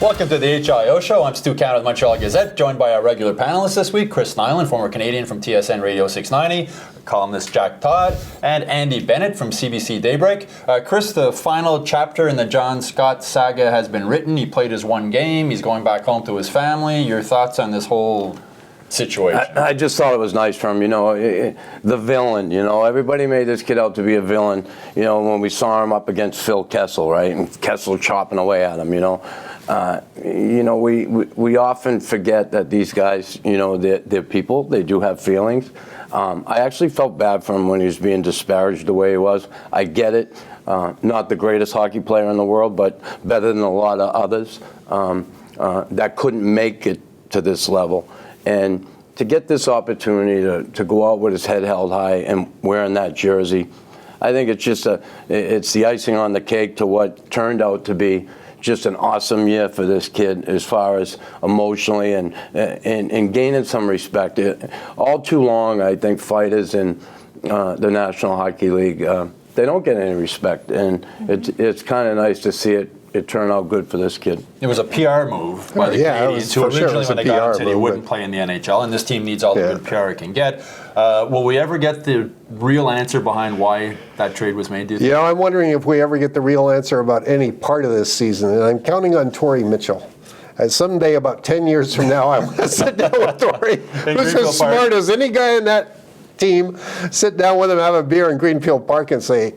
Welcome to the HIO Show. I'm Stu Cowan of the Montreal Gazette, joined by our regular panelists this week, Chris Nyland, former Canadian from TSN Radio 690, columnist Jack Todd, and Andy Bennett from CBC Daybreak. Chris, the final chapter in the John Scott saga has been written. He played his one game. He's going back home to his family. Your thoughts on this whole situation? I just thought it was nice from him, the villain, everybody made this kid out to be a villain, when we saw him up against Phil Kessel, right, and Kessel chopping away at him, we often forget that these guys, they're people, they do have feelings. I actually felt bad for him when he was being disparaged the way he was. I get it, not the greatest hockey player in the world, but better than a lot of others that couldn't make it to this level. And to get this opportunity to go out with his head held high and wearing that jersey, I think it's just it's the icing on the cake to what turned out to be just an awesome year for this kid as far as emotionally and gaining some respect. All too long, I think fighters in the National Hockey League, they don't get any respect, and it's kind of nice to see it turn out good for this kid. It was a PR move by the Canadiens, who originally when they got him said he wouldn't play in the NHL, and this team needs all the good PR it can get. Will we ever get the real answer behind why that trade was made, do you think? I'm wondering if we ever get the real answer about any part of this season, and I'm counting on Torrey Mitchell. And someday, about 10 years from now, I want to sit down with Torrey, who's as smart as any guy in that team, sit down with him, have a beer in Greenfield Park and say,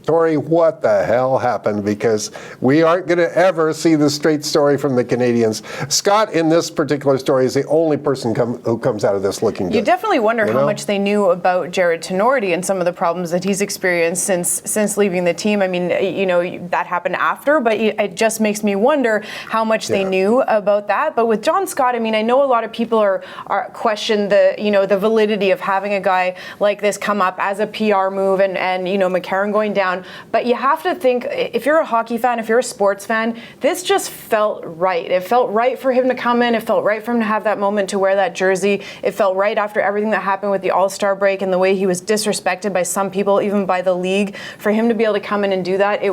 Torrey, what the hell happened? Because we aren't going to ever see the straight story from the Canadiens. Scott, in this particular story, is the only person who comes out of this looking good. You definitely wonder how much they knew about Jared Tenorti and some of the problems that he's experienced since leaving the team. I mean, that happened after, but it just makes me wonder how much they knew about that. But with John Scott, I mean, I know a lot of people are question the validity of having a guy like this come up as a PR move and McCarron going down, but you have to think, if you're a hockey fan, if you're a sports fan, this just felt right. It felt right for him to come in. It felt right for him to have that moment to wear that jersey. It felt right after everything that happened with the All-Star break and the way he was disrespected by some people, even by the league, for him to be able to come in and do that.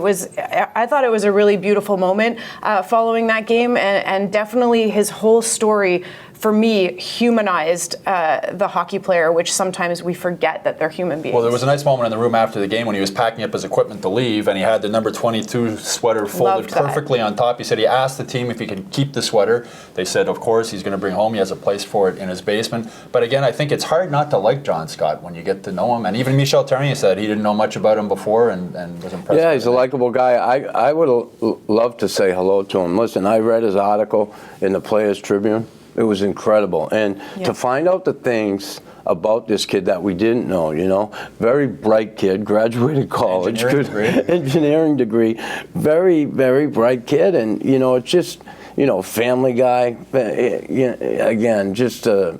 I thought it was a really beautiful moment following that game, and definitely his whole story, for me, humanized the hockey player, which sometimes we forget that they're human beings. Well, there was a nice moment in the room after the game when he was packing up his equipment to leave, and he had the number 22 sweater folded perfectly on top. He said he asked the team if he could keep the sweater. They said, of course, he's going to bring home. He has a place for it in his basement. But again, I think it's hard not to like John Scott when you get to know him. And even Michel Therrien said he didn't know much about him before and was impressed. Yeah, he's a likable guy. I would love to say hello to him. Listen, I read his article in the Players Tribune. It was incredible. And to find out the things about this kid that we didn't know, very bright kid, graduated college, engineering degree, very, very bright kid. And, it's just, family guy, again, just a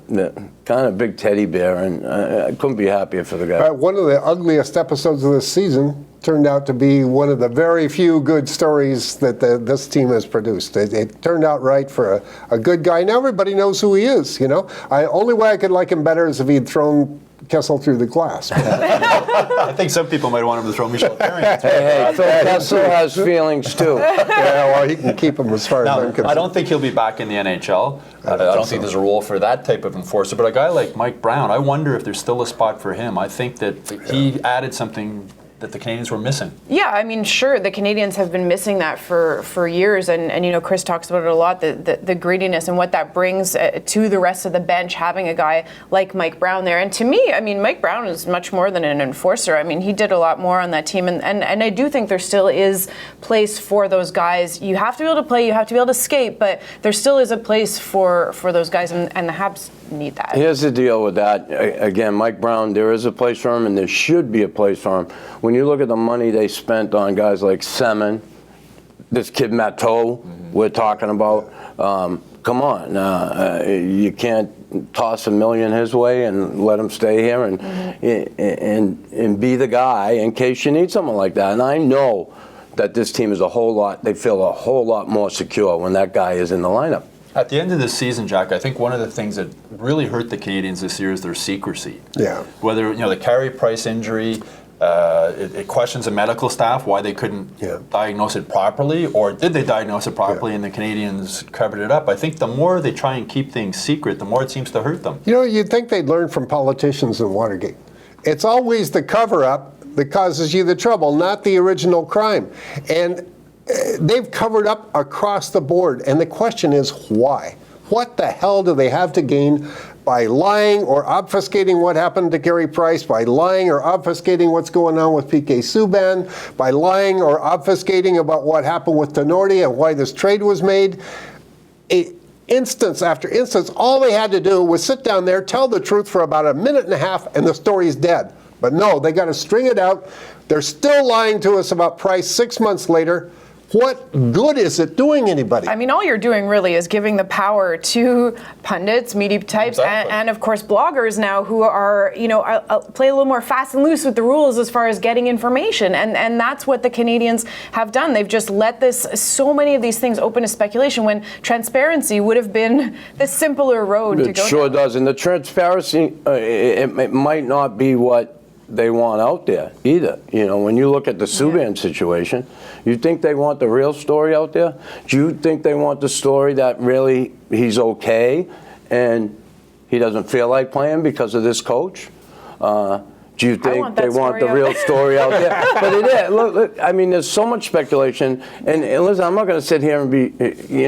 kind of big teddy bear. And I couldn't be happier for the guy. One of the ugliest episodes of this season turned out to be one of the very few good stories that this team has produced. It turned out right for a good guy. Now everybody knows who he is, Only way I could like him better is if he'd thrown Kessel through the glass. I think some people might want him to throw Michel Therrien. Hey, Phil Kessel has feelings too. He can keep them as far as I'm concerned. I don't think he'll be back in the NHL. I don't think there's a role for that type of enforcer. But a guy like Mike Brown, I wonder if there's still a spot for him. I think that he added something that the Canadiens were missing. Yeah, I mean, sure, the Canadiens have been missing that for years, and Chris talks about it a lot, the grittiness and what that brings to the rest of the bench, having a guy like Mike Brown there. And to me, I mean, Mike Brown is much more than an enforcer. I mean, he did a lot more on that team, and I do think there still is place for those guys. You have to be able to play, you have to be able to skate, but there still is a place for those guys, and the Habs need that. Here's the deal with that. Again, Mike Brown, there is a place for him, and there should be a place for him. When you look at the money they spent on guys like Semin, this kid Matteau we're talking about, come on, you can't toss $1 million his way and let him stay here and be the guy in case you need someone like that. And I know that this team is they feel a whole lot more secure when that guy is in the lineup. At the end of this season, Jack, I think one of the things that really hurt the Canadiens this year is their secrecy. Yeah. Whether, the Carey Price injury, It questions the medical staff why they couldn't diagnose it properly, or did they diagnose it properly and the Canadiens covered it up? I think the more they try and keep things secret, the more it seems to hurt them. You know, you'd think they'd learn from politicians in Watergate. It's always the cover-up that causes you the trouble, not the original crime. And they've covered up across the board, and the question is why? What the hell do they have to gain by lying or obfuscating what happened to Gary Price, by lying or obfuscating what's going on with PK Subban, by lying or obfuscating about what happened with Tenorti and why this trade was made? Instance after instance, all they had to do was sit down there, tell the truth for about a minute and a half, and the story's dead. But no, they got to string it out. They're still lying to us about Price 6 months later. What good is it doing anybody? I mean, all you're doing really is giving the power to pundits, media types, and of course bloggers now who are, play a little more fast and loose with the rules as far as getting information. And that's what the Canadiens have done. They've just let so many of these things open to speculation when transparency would have been the simpler road to go. It sure does. And the transparency, it might not be what they want out there either. When you look at the Subban situation, you think they want the real story out there? Do you think they want the story that really he's okay and he doesn't feel like playing because of this coach? Do you think they want the real story out there? But it is. Look, I mean, there's so much speculation. And listen, I'm not going to sit here and be,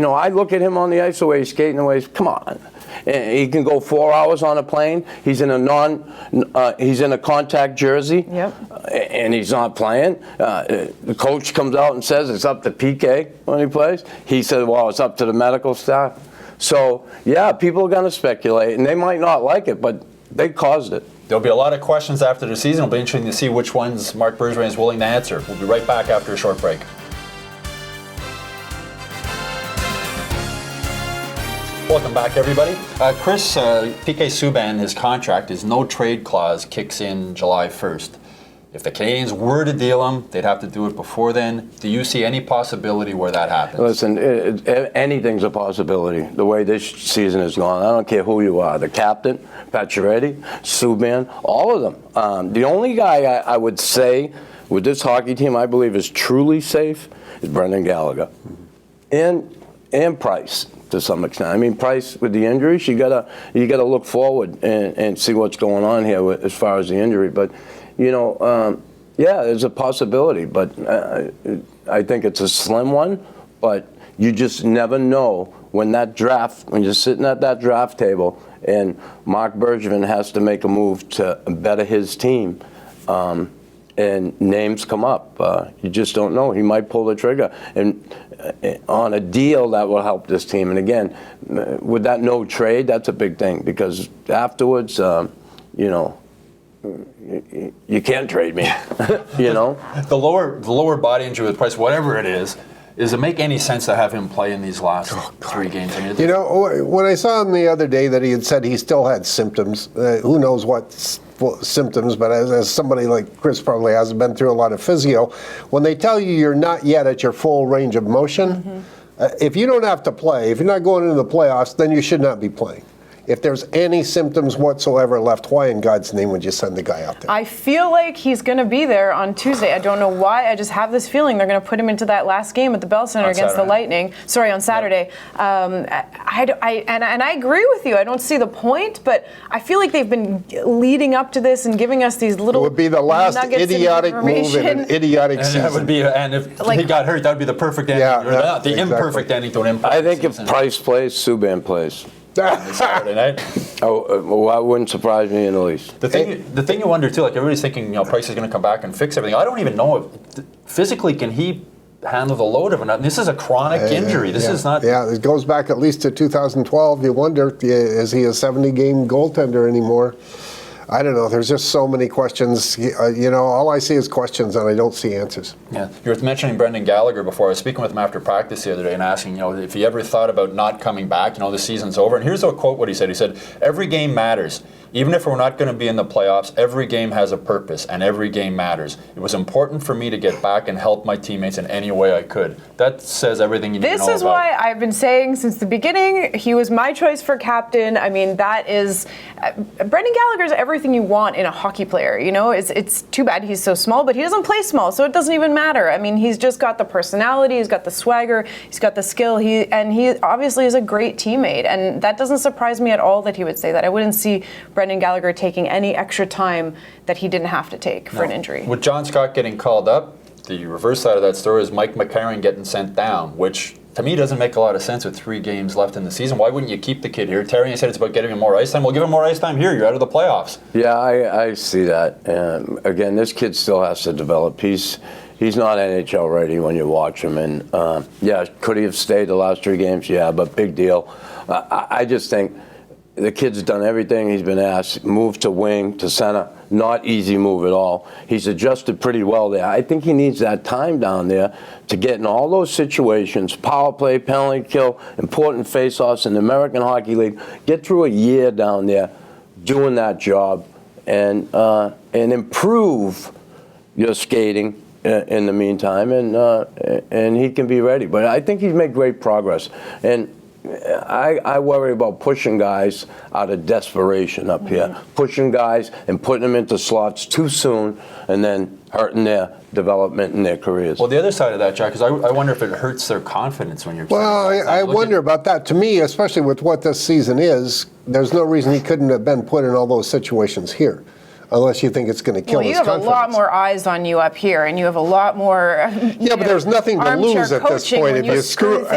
I look at him on the ice, the way he's skating, the way he's, come on. He can go 4 hours on a plane. He's in a contact jersey, and he's not playing. The coach comes out and says it's up to PK when he plays. He said, well, it's up to the medical staff. So, yeah, people are going to speculate, and they might not like it, but they caused it. There'll be a lot of questions after the season. It'll be interesting to see which ones Marc Bergevin is willing to answer. We'll be right back after a short break. Welcome back, everybody. Chris, PK Subban, his contract, his no-trade clause kicks in July 1st. If the Canadiens were to deal him, they'd have to do it before then. Do you see any possibility where that happens? Listen, anything's a possibility, the way this season has gone. I don't care who you are, the captain, Pacioretty, Subban, all of them. The only guy I would say with this hockey team I believe is truly safe is Brendan Gallagher. And Price. To some extent. I mean, Price with the injuries, you gotta look forward and see what's going on here as far as the injury. But there's a possibility. But I think it's a slim one. But you just never know when you're sitting at that draft table and Marc Bergevin has to make a move to better his team. And names come up. You just don't know. He might pull the trigger and on a deal that will help this team. And again, with that no trade, that's a big thing because afterwards, you can't trade me. The lower body injury with Price, whatever it is. Does it make any sense to have him play in these last 3 games? I mean, when I saw him the other day that he had said he still had symptoms, who knows what symptoms, but as somebody like Chris probably hasn't been through a lot of physio, when they tell you you're not yet at your full range of motion, if you don't have to play, if you're not going into the playoffs, then you should not be playing. If there's any symptoms whatsoever left, why in God's name would you send the guy out there? I feel like he's going to be there on Tuesday. I don't know why. I just have this feeling they're going to put him into that last game at the Bell Center against the Lightning. Sorry, on Saturday. Yeah. I agree with you. I don't see the point, but I feel like they've been leading up to this and giving us these little. It would be the last idiotic move in an idiotic season. That would be, and if he got hurt, that would be the perfect ending. The imperfect ending to an imperfect. I think if Price plays, Subban plays. Saturday night. That wouldn't surprise me in the least. The thing you wonder too, like everybody's thinking, Price is going to come back and fix everything. I don't even know if physically can he handle the load of it. This is a chronic injury. This is not. Yeah, it goes back at least to 2012. You wonder, is he a 70-game goaltender anymore? I don't know. There's just so many questions. All I see is questions, and I don't see answers. Yeah, you were mentioning Brendan Gallagher before. I was speaking with him after practice the other day and asking, if he ever thought about not coming back. The season's over. And here's a quote: what he said. He said, "Every game matters. even if we're not going to be in the playoffs, every game has a purpose and every game matters. It was important for me to get back and help my teammates in any way I could. That says everything you need to know about. This is why I've been saying since the beginning, he was my choice for captain. I mean, that is, Brendan Gallagher's everything you want in a hockey player. You know, it's too bad he's so small, but he doesn't play small, so it doesn't even matter. I mean, he's just got the personality, he's got the swagger, he's got the skill, he obviously is a great teammate, and that doesn't surprise me at all that he would say that. I wouldn't see Brendan Gallagher taking any extra time that he didn't have to take for an injury. With John Scott getting called up, the reverse side of that story is Mike McCarron getting sent down, which to me doesn't make a lot of sense with 3 games left in the season. Why wouldn't you keep the kid here? Terry said it's about getting him more ice time. Well, give him more ice time here. You're out of the playoffs. Yeah, I see that. Again, this kid still has to develop. He's not NHL ready when you watch him. And yeah, could he have stayed the last 3 games? Yeah, but big deal. I just think the kid's done everything he's been asked. Move to wing, to center. Not easy move at all. He's adjusted pretty well there. I think he needs that time down there to get in all those situations, power play, penalty kill, important face-offs in the American Hockey League. Get through a year down there doing that job and improve your skating in the meantime, and he can be ready. But I think he's made great progress. And I worry about pushing guys out of desperation up here, pushing guys and putting them into slots too soon and then hurting their development in their careers. Well, the other side of that, Jack, is I wonder if it hurts their confidence when you're... Well, I wonder about that. To me, especially with what this season is, there's no reason he couldn't have been put in all those situations here. Unless you think it's going to kill his confidence. Well, you have a lot more eyes on you up here, and you have a lot more. Yeah, but there's nothing to lose at this point if you screw.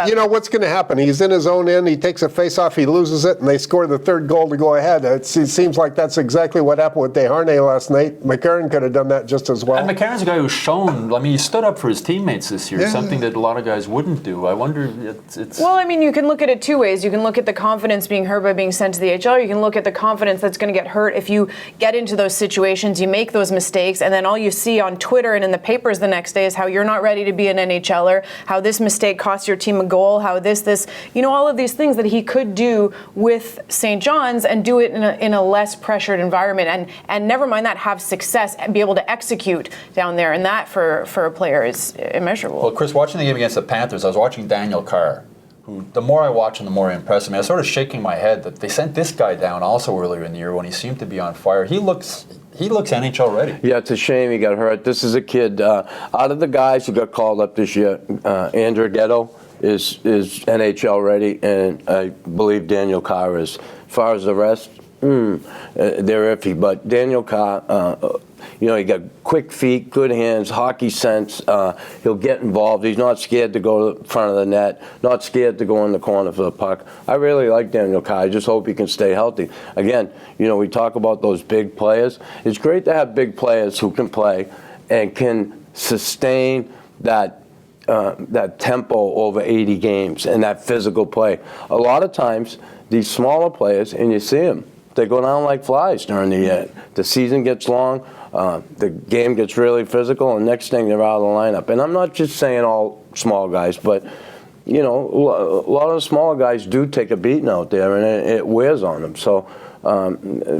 You know what's going to happen? He's in his own end. He takes a face-off. He loses it, and they score the 3rd goal to go ahead. It seems like that's exactly what happened with Desharnais last night. McCarron could have done that just as well. And McCarron's a guy who's shown. I mean, he stood up for his teammates this year. Something that a lot of guys wouldn't do. I wonder. It's. Well, I mean, you can look at it 2 ways. You can look at the confidence being hurt by being sent to the HL. You can look at the confidence that's going to get hurt if you get into those situations. You make those mistakes, and then all you see on Twitter and in the papers the next day is how you're not ready to be an NHLer, how this mistake cost your team a goal, how this, all of these things that he could do with St. John's and do it in a less pressured environment, and never mind that, have success and be able to execute down there, and that for a player is immeasurable. Well, Chris, watching the game against the Panthers, I was watching Daniel Carr, who, the more I watch him, the more he impresses me. I was sort of shaking my head that they sent this guy down also earlier in the year when he seemed to be on fire. He looks NHL ready. Yeah, it's a shame he got hurt. This is a kid, out of the guys who got called up this year, Andrew Ghetto is NHL ready, and I believe Daniel Carr is. As far as the rest, they're iffy. But Daniel Carr, he got quick feet, good hands, hockey sense. He'll get involved. He's not scared to go to the front of the net, not scared to go in the corner for the puck. I really like Daniel Carr. I just hope he can stay healthy. Again, we talk about those big players. It's great to have big players who can play and can sustain that tempo over 80 games and that physical play. A lot of times, these smaller players, and you see them, they go down like flies during the year. The season gets long, the game gets really physical, and next thing they're out of the lineup. And I'm not just saying all small guys, but a lot of the smaller guys do take a beating out there, and it wears on them. So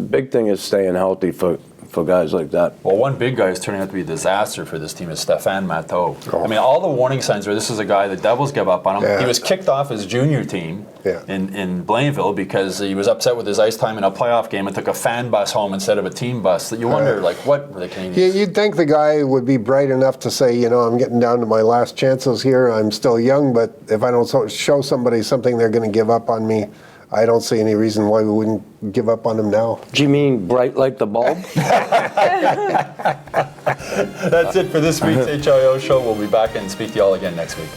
big thing is staying healthy for guys like that. Well, one big guy is turning out to be a disaster for this team is Stéphane Matteau. I mean, all the warning signs were this is a guy the Devils give up on him. Yeah. He was kicked off his junior team in Blainville because he was upset with his ice time in a playoff game and took a fan bus home instead of a team bus. You wonder, what were the Canadiens? You'd think the guy would be bright enough to say, I'm getting down to my last chances here. I'm still young, but if I don't show somebody something, they're going to give up on me. I don't see any reason why we wouldn't give up on him now. Do you mean bright like the bulb? That's it for this week's HIO show. We'll be back and speak to you all again next week.